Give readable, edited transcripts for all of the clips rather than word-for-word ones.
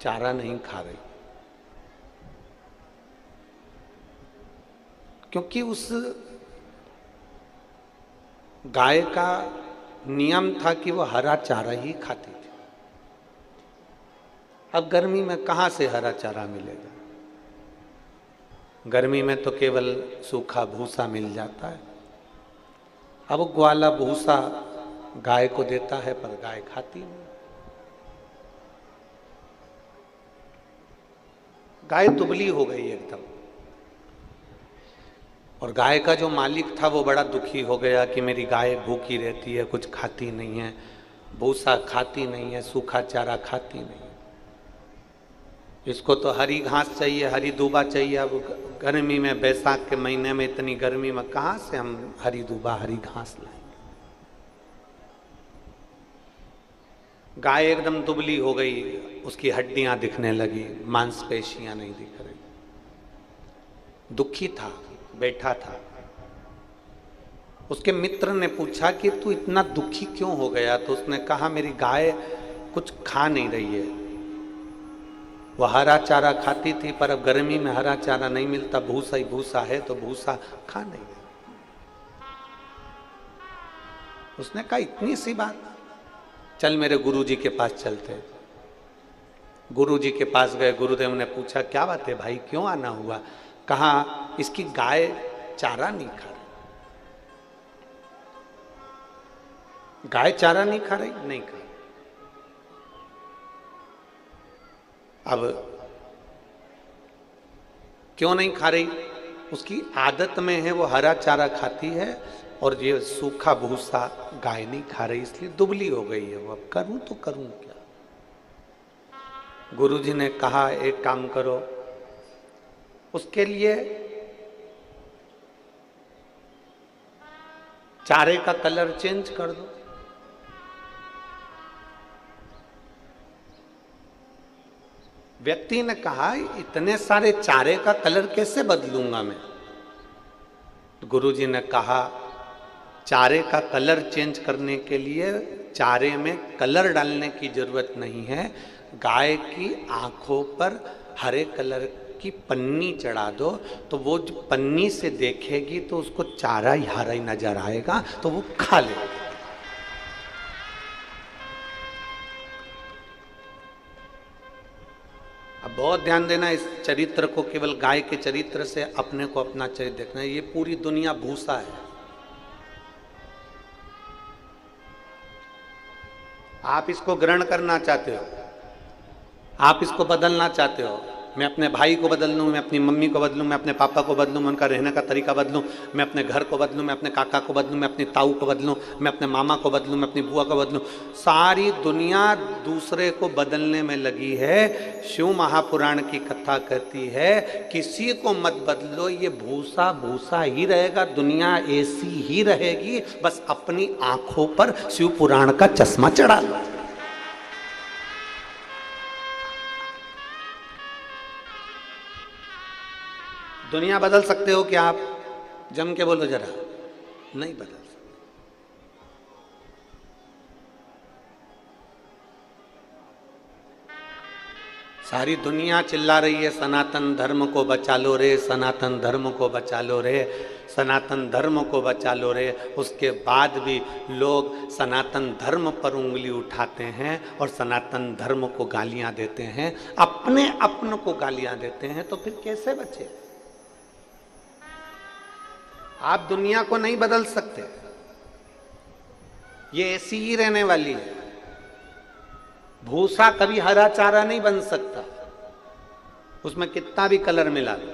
चारा नहीं खा रही, क्योंकि उस गाय का नियम था कि वो हरा चारा ही खाती थी। अब गर्मी में कहां से हरा चारा मिलेगा? गर्मी में तो केवल सूखा भूसा मिल जाता है। अब वो ग्वाला भूसा गाय को देता है, पर गाय खाती नहीं। गाय दुबली हो गई एकदम। और गाय का जो मालिक था वो बड़ा दुखी हो गया कि मेरी गाय भूखी रहती है, कुछ खाती नहीं है, भूसा खाती नहीं है, सूखा चारा खाती नहीं है, इसको तो हरी घास चाहिए, हरी दूबा चाहिए। अब गर्मी में, बैसाख के महीने में इतनी गर्मी में कहाँ से हम हरी दूबा, हरी घास लाएंगे? गाय एकदम दुबली हो गई, उसकी हड्डियां दिखने लगी, मांसपेशियां नहीं दिख रही। दुखी था, बैठा था। उसके मित्र ने पूछा कि तू इतना दुखी क्यों हो गया? तो उसने कहा मेरी गाय कुछ खा नहीं रही है। वह हरा चारा खाती थी, पर अब गर्मी में हरा चारा नहीं मिलता, भूसा ही भूसा है, तो भूसा खा नहीं है। उसने कहा इतनी सी बात, चल मेरे गुरुजी के पास चलते। गुरुजी के पास गए। गुरुदेव ने पूछा क्या बात है भाई, क्यों आना हुआ? कहा इसकी गाय चारा नहीं खा रही। गाय चारा नहीं खा रही? नहीं खा रही। अब क्यों नहीं खा रही? उसकी आदत में है, वो हरा चारा खाती है और ये सूखा भूसा गाय नहीं खा रही, इसलिए दुबली हो गई है वो। अब करूं तो करूं क्या? गुरुजी ने कहा एक काम करो, उसके लिए चारे का कलर चेंज कर दो। व्यक्ति ने कहा इतने सारे चारे का कलर कैसे बदलूंगा मैं? गुरुजी ने कहा चारे का कलर चेंज करने के लिए चारे में कलर डालने की जरूरत नहीं है। गाय की आंखों पर हरे कलर की पन्नी चढ़ा दो, तो वो जो पन्नी से देखेगी तो उसको चारा ही हरा ही नजर आएगा, तो वो खा लेगी। अब बहुत ध्यान देना इस चरित्र को, केवल गाय के चरित्र से अपने को, अपना चरित्र देखना। ये पूरी दुनिया भूसा है। आप इसको ग्रहण करना चाहते हो, आप इसको बदलना चाहते हो। मैं अपने भाई को बदल लूँ, मैं अपनी मम्मी को बदलूँ, मैं अपने पापा को बदलूँ, मैं उनका रहने का तरीका बदलूँ, मैं अपने घर को बदलूँ, मैं अपने काका को बदलूँ, मैं अपनी ताऊ को बदलूँ, मैं अपने मामा को बदलूँ, मैं अपनी बुआ को बदलूँ। सारी दुनिया दूसरे को बदलने में लगी है। शिव महापुराण की कथा कहती है किसी को मत बदलो, ये भूसा भूसा ही रहेगा, दुनिया ऐसी ही रहेगी, बस अपनी आंखों पर शिव पुराण का चश्मा चढ़ा लो। दुनिया बदल सकते हो क्या आप? जम के बोलो जरा। नहीं बदल सकते। सारी दुनिया चिल्ला रही है सनातन धर्म को बचा लो रे, सनातन धर्म को बचा लो रे, सनातन धर्म को बचा लो रे। उसके बाद भी लोग सनातन धर्म पर उंगली उठाते हैं और सनातन धर्म को गालियां देते हैं, अपने अपन को गालियां देते हैं, तो फिर कैसे बचे? आप दुनिया को नहीं बदल सकते, ये ऐसी ही रहने वाली है। भूसा कभी हरा चारा नहीं बन सकता, उसमें कितना भी कलर मिला दो।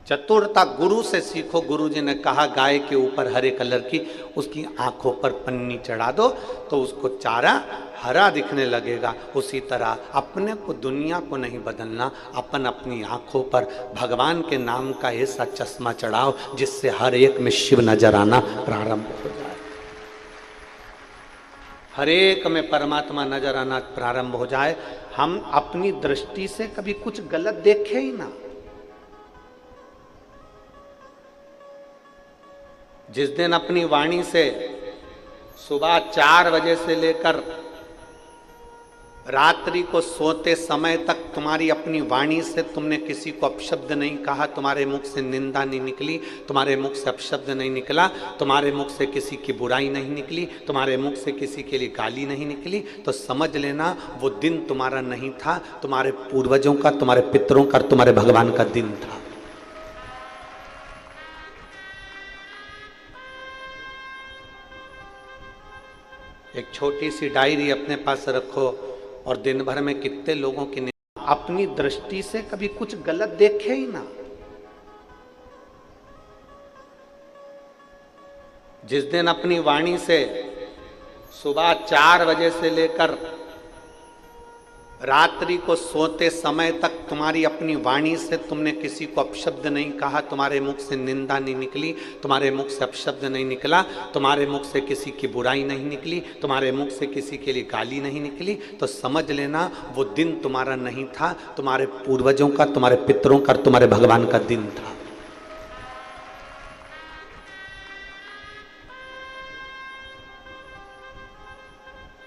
चतुरता गुरु से सीखो। गुरु जी ने कहा गाय के ऊपर हरे कलर की उसकी आंखों पर पन्नी चढ़ा दो तो उसको चारा हरा दिखने लगेगा। उसी तरह अपने को, दुनिया को नहीं बदलना, अपन अपनी आंखों पर भगवान के नाम का ऐसा चश्मा चढ़ाओ जिससे हर एक में शिव नजर आना प्रारंभ हो जाए, हर एक में परमात्मा नजर आना प्रारंभ हो जाए। हम अपनी दृष्टि से कभी कुछ गलत देखे ही ना। जिस दिन अपनी वाणी से सुबह 4 बजे से लेकर रात्रि को सोते समय तक तुम्हारी अपनी वाणी से तुमने किसी को अपशब्द नहीं कहा, तुम्हारे मुख से निंदा नहीं निकली, तुम्हारे मुख से अपशब्द नहीं निकला, तुम्हारे मुख से किसी की बुराई नहीं निकली, तुम्हारे मुख से किसी के लिए गाली नहीं निकली, तो समझ लेना वो दिन तुम्हारा नहीं था, तुम्हारे पूर्वजों का, तुम्हारे पितरों का, तुम्हारे भगवान का दिन था। एक छोटी सी डायरी अपने पास रखो और दिन भर में कितने लोगों की अपनी दृष्टि से कभी कुछ गलत देखे ही ना। जिस दिन अपनी वाणी से सुबह 4 बजे से लेकर रात्रि को सोते समय तक तुम्हारी अपनी वाणी से तुमने किसी को अपशब्द नहीं कहा, तुम्हारे मुख से निंदा नहीं निकली, तुम्हारे मुख से अपशब्द नहीं निकला, तुम्हारे मुख से किसी की बुराई नहीं निकली, तुम्हारे मुख से किसी के लिए गाली नहीं निकली, तो समझ लेना वो दिन तुम्हारा नहीं था, तुम्हारे पूर्वजों का, तुम्हारे पितरों का, तुम्हारे भगवान का दिन था।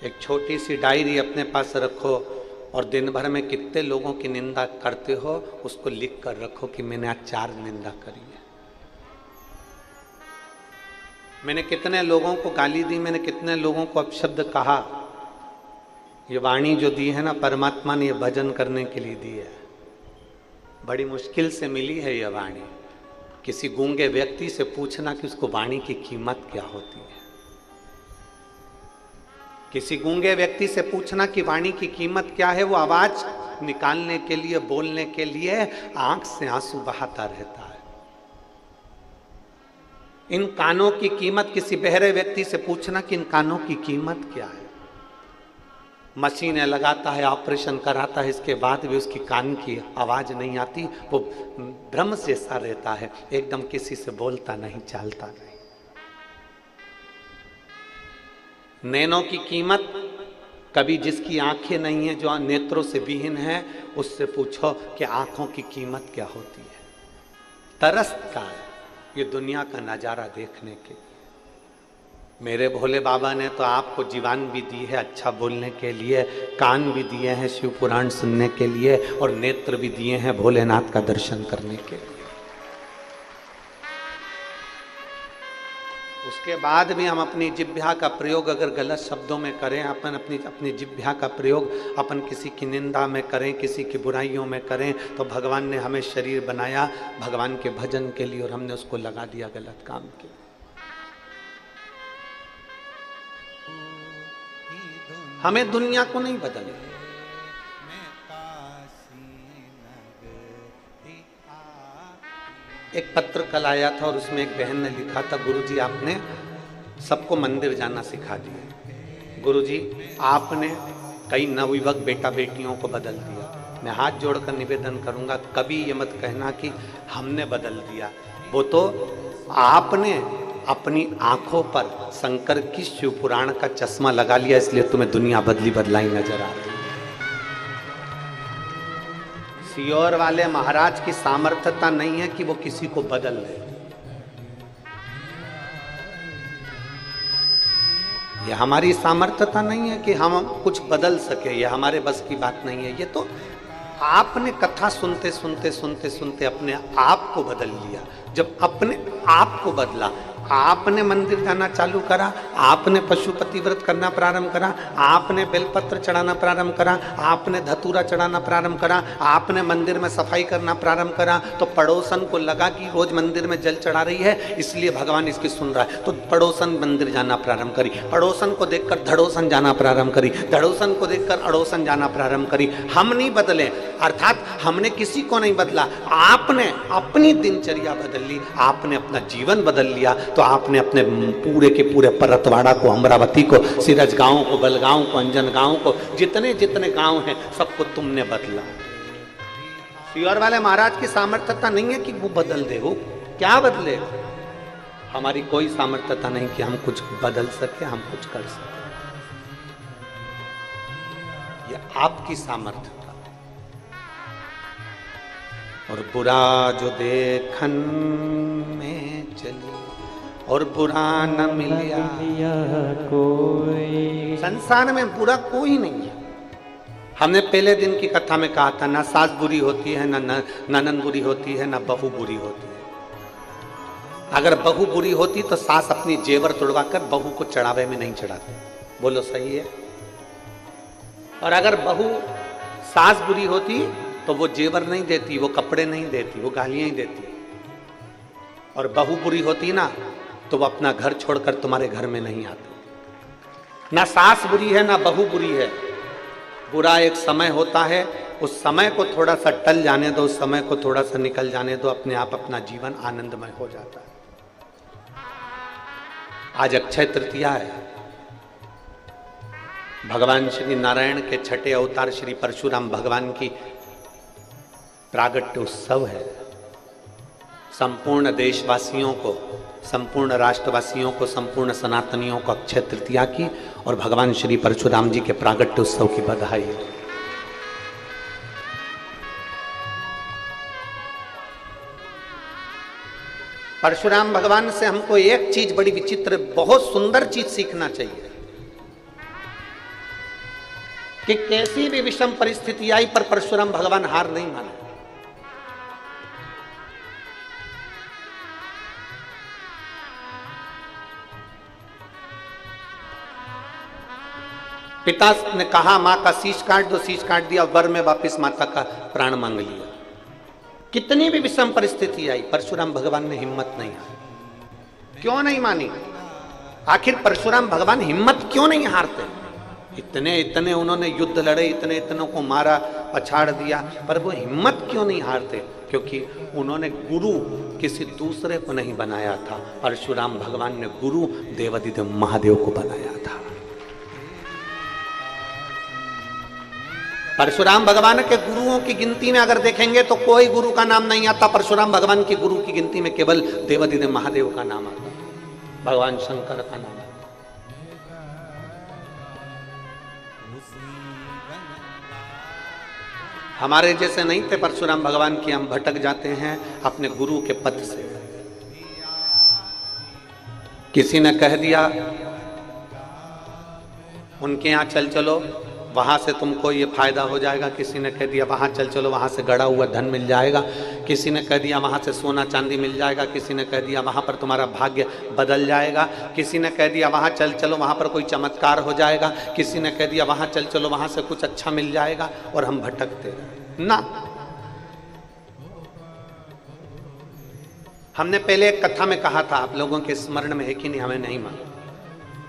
एक छोटी सी डायरी अपने पास रखो और दिन भर में कितने लोगों की निंदा करते हो उसको लिख कर रखो कि मैंने आज 4 निंदा करी है, मैंने कितने लोगों को गाली दी, मैंने कितने लोगों को अपशब्द कहा। ये वाणी जो दी है ना परमात्मा ने, ये भजन करने के लिए दी है। बड़ी मुश्किल से मिली है ये वाणी। किसी गूंगे व्यक्ति से पूछना कि उसको वाणी की कीमत क्या होती है। किसी गूंगे व्यक्ति से पूछना कि वाणी की कीमत क्या है, वो आवाज निकालने के लिए, बोलने के लिए आंख से आंसू बहाता रहता है। इन कानों की कीमत, किसी बहरे व्यक्ति से पूछना कि इन कानों की कीमत क्या है। मशीनें लगाता है, ऑपरेशन कराता है, इसके बाद भी उसकी कान की आवाज नहीं आती, वो भ्रम जैसा रहता है, एकदम किसी से बोलता नहीं, चालता नहीं। नैनों की कीमत, कभी जिसकी आंखें नहीं है, जो नेत्रों से विहीन है, उससे पूछो कि आंखों की कीमत क्या होती है। तरसता है ये दुनिया का नजारा देखने के। मेरे भोले बाबा ने तो आपको जीवान भी दी है अच्छा बोलने के लिए, कान भी दिए हैं शिव पुराण सुनने के लिए, और नेत्र भी दिए हैं भोलेनाथ का दर्शन करने के लिए। उसके बाद भी हम अपनी जिह्वा का प्रयोग अगर गलत शब्दों में करें, अपन अपनी जिह्वा का प्रयोग अपन किसी की निंदा में करें, किसी की बुराइयों में करें, तो भगवान ने हमें शरीर बनाया भगवान के भजन के लिए, और हमने उसको लगा दिया गलत काम के लिए। हमें दुनिया को नहीं बदलना। एक पत्र कल आया था और उसमें एक बहन ने लिखा था, गुरुजी आपने सबको मंदिर जाना सिखा दिया। गुरुजी आपने कई नवयुवक बेटा बेटियों को बदल दिया। मैं हाथ जोड़कर निवेदन करूंगा, कभी ये मत कहना कि हमने बदल दिया। वो तो आपने अपनी आंखों पर शंकर की शिव पुराण का चश्मा लगा लिया, इसलिए तुम्हें दुनिया बदली बदलाई नजर आ रही। सियोर वाले महाराज की सामर्थ्यता नहीं है कि वो किसी को बदल दे। ये हमारी सामर्थ्यता नहीं है कि हम कुछ बदल सके, ये हमारे बस की बात नहीं है। ये तो आपने कथा सुनते सुनते सुनते सुनते अपने आप को बदल लिया। जब अपने आप को बदला, आपने मंदिर जाना चालू करा, आपने पशुपति व्रत करना प्रारंभ करा, आपने बेलपत्र चढ़ाना प्रारंभ करा, आपने धतूरा चढ़ाना प्रारंभ करा, आपने मंदिर में सफाई करना प्रारंभ करा, तो पड़ोसन को लगा कि रोज मंदिर में जल चढ़ा रही है, इसलिए भगवान इसकी सुन रहा है, तो पड़ोसन मंदिर जाना प्रारंभ करी। पड़ोसन को देखकर धड़ोसन जाना प्रारंभ करी, धड़ोसन को देखकर अड़ोसन जाना प्रारंभ करी। हम नहीं बदले, अर्थात हमने किसी को नहीं बदला, आपने अपनी दिनचर्या बदल ली, आपने अपना जीवन बदल लिया। तो आपने अपने पूरे के पूरे परतवाड़ा को, अमरावती को, सिरज गांव को, बलगांव को, अंजन गांव को, जितने जितने गांव हैं सबको तुमने बदला। सियोर वाले महाराज की सामर्थ्यता नहीं है कि वो बदल दे, वो क्या बदले। हमारी कोई सामर्थ्यता नहीं कि हम कुछ बदल सके, हम कुछ कर सके। ये आपकी सामर्थ्यता। और बुरा जो देखन में चली और बुरा न मिलिया कोई। संसार में बुरा कोई नहीं है, हमने पहले दिन की कथा में कहा था, ना सास बुरी होती है, ना ननन बुरी होती है, ना बहू बुरी होती है। अगर बहू बुरी होती तो सास अपनी जेवर तोड़वा कर बहू को चढ़ावे में नहीं चढ़ाते। बोलो सही है? और अगर बहू सास बुरी होती तो वो जेवर नहीं देती, वो कपड़े नहीं देती, वो गालियां ही देती। और बहू बुरी होती ना तो वो अपना घर छोड़कर तुम्हारे घर में नहीं आती। ना सास बुरी है ना बहू बुरी है, बुरा एक समय होता है, उस समय को थोड़ा सा टल जाने दो, उस समय को थोड़ा सा निकल जाने दो, अपने आप अपना जीवन आनंदमय हो जाता है। आज अक्षय तृतीया है, भगवान श्री नारायण के छठे अवतार श्री परशुराम भगवान की प्रागट्य उत्सव है। संपूर्ण देशवासियों को, संपूर्ण राष्ट्रवासियों को, संपूर्ण सनातनियों को अक्षय तृतीया की और भगवान श्री परशुराम जी के प्रागट्य उत्सव की बधाई। परशुराम भगवान से हमको एक चीज बड़ी विचित्र, बहुत सुंदर चीज सीखना चाहिए कि कैसी भी विषम परिस्थिति आई पर परशुराम भगवान हार नहीं माने। पिता ने कहा मां का शीश काट दो, शीश काट दिया, वर में वापिस माता का प्राण मांग लिया। कितनी भी विषम परिस्थिति आई, परशुराम भगवान ने हिम्मत नहीं हारी। क्यों नहीं मानी? आखिर परशुराम भगवान हिम्मत क्यों नहीं हारते? इतने इतने उन्होंने युद्ध लड़े, इतने इतनों को मारा, पछाड़ दिया, पर वो हिम्मत क्यों नहीं हारते? क्योंकि उन्होंने गुरु किसी दूसरे को नहीं बनाया था, परशुराम भगवान ने गुरु देवाधिदेव महादेव को बनाया था। परशुराम भगवान के गुरुओं की गिनती में अगर देखेंगे तो कोई गुरु का नाम नहीं आता, परशुराम भगवान की गुरु की गिनती में केवल देवाधिदेव महादेव का नाम आता, भगवान शंकर का नाम आता। हमारे जैसे नहीं थे परशुराम भगवान की, हम भटक जाते हैं अपने गुरु के पथ से। किसी ने कह दिया उनके यहाँ चल चलो, वहाँ से तुमको ये फायदा हो जाएगा। किसी ने कह दिया वहाँ चल चलो, वहाँ से गड़ा हुआ धन मिल जाएगा। किसी ने कह दिया वहाँ से सोना चांदी मिल जाएगा। किसी ने कह दिया वहाँ पर तुम्हारा भाग्य बदल जाएगा। किसी ने कह दिया वहाँ चल चलो, वहाँ पर कोई चमत्कार हो जाएगा। किसी ने कह दिया वहाँ चल चलो, वहाँ से कुछ अच्छा मिल जाएगा। और हम भटकते ना। हमने पहले एक कथा में कहा था, आप लोगों के स्मरण में है कि नहीं हमें नहीं मालूम।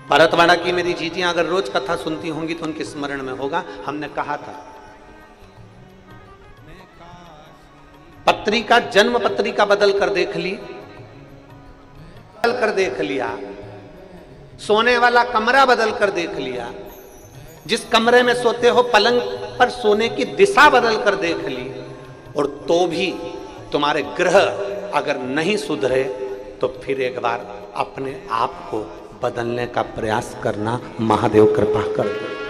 भरतवाड़ा की मेरी जीजियां अगर रोज कथा सुनती होंगी तो उनके स्मरण में होगा। हमने कहा था पत्रिका, जन्म पत्रिका बदल कर देख ली, बदल कर देख लिया, सोने वाला कमरा बदल कर देख लिया, जिस कमरे में सोते हो पलंग पर सोने की दिशा बदल कर देख ली, और तो भी तुम्हारे ग्रह अगर नहीं सुधरे तो फिर एक बार अपने आप को बदलने का प्रयास करना, महादेव कृपा कर दे।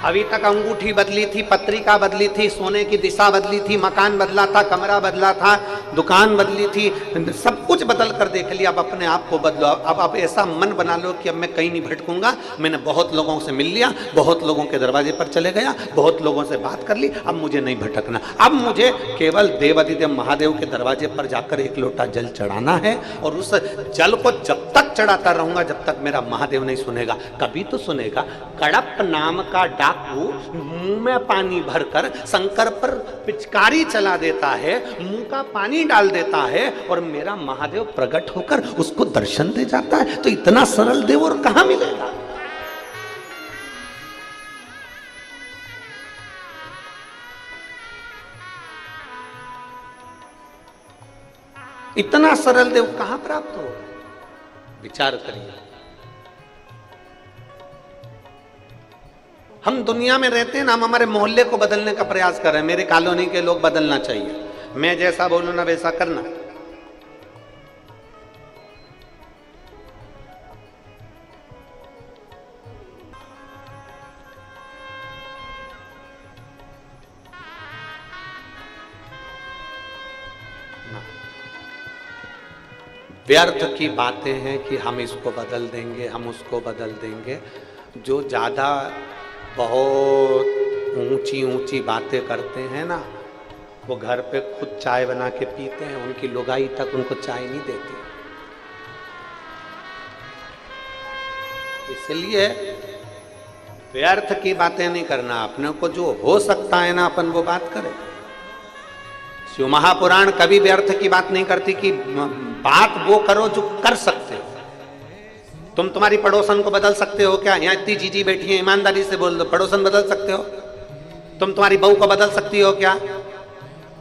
अभी तक अंगूठी बदली थी, पत्रिका बदली थी, सोने की दिशा बदली थी, मकान बदला था, कमरा बदला था, दुकान बदली थी, सब कुछ बदल कर देख लिया। अब अपने आप को बदलो। अब ऐसा मन बना लो कि अब मैं कहीं नहीं भटकूंगा। मैंने बहुत लोगों से मिल लिया, बहुत लोगों के दरवाजे पर चले गया, बहुत लोगों से बात कर ली, अब मुझे नहीं भटकना। अब मुझे केवल देवाधिदेव महादेव के दरवाजे पर जाकर एक लोटा जल चढ़ाना है, और उस जल को जब तक चढ़ाता रहूंगा जब तक मेरा महादेव नहीं सुनेगा। कभी तो सुनेगा। कड़प नाम का डाकू मुंह में पानी भरकर शंकर पर पिचकारी चला देता है, मुंह का पानी डाल देता है, और मेरा महादेव प्रकट होकर उसको दर्शन दे जाता है। तो इतना सरल देव और कहां मिलेगा? इतना सरल देव कहां प्राप्त हो? विचार करिए। हम दुनिया में रहते हैं ना, हम हमारे मोहल्ले को बदलने का प्रयास कर रहे हैं। मेरे कॉलोनी के लोग बदलना चाहिए, मैं जैसा बोलूं ना वैसा करना। व्यर्थ की बातें हैं कि हम इसको बदल देंगे, हम उसको बदल देंगे। जो ज़्यादा बहुत ऊंची ऊंची बातें करते हैं ना, वो घर पे खुद चाय बना के पीते हैं, उनकी लुगाई तक उनको चाय नहीं देती। इसलिए व्यर्थ की बातें नहीं करना, अपने को जो हो सकता है ना अपन वो बात करें। शिव महापुराण कभी व्यर्थ की बात नहीं करती कि बात वो करो जो कर सकते हो। तुम तुम्हारी पड़ोसन को बदल सकते हो क्या? यहाँ इतनी जीजी बैठी है, ईमानदारी से बोल दो, पड़ोसन बदल सकते हो? तुम तुम्हारी बहू को बदल सकती हो क्या?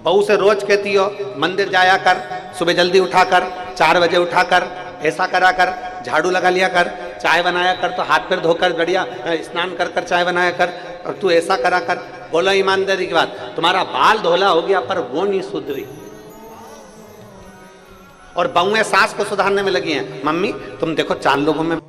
बहू से रोज कहती हो मंदिर जाया कर, सुबह जल्दी उठाकर 4 बजे उठाकर, ऐसा करा कर, झाड़ू लगा लिया कर, चाय बनाया कर, तो हाथ पैर धोकर बढ़िया स्नान कर कर चाय बनाया कर, और तू ऐसा करा कर। बोलो ईमानदारी की बात, तुम्हारा बाल धोला हो गया पर वो नहीं सुधरी, और बहुएं सास को सुधारने में लगी हैं। मम्मी तुम देखो 4 लोगों में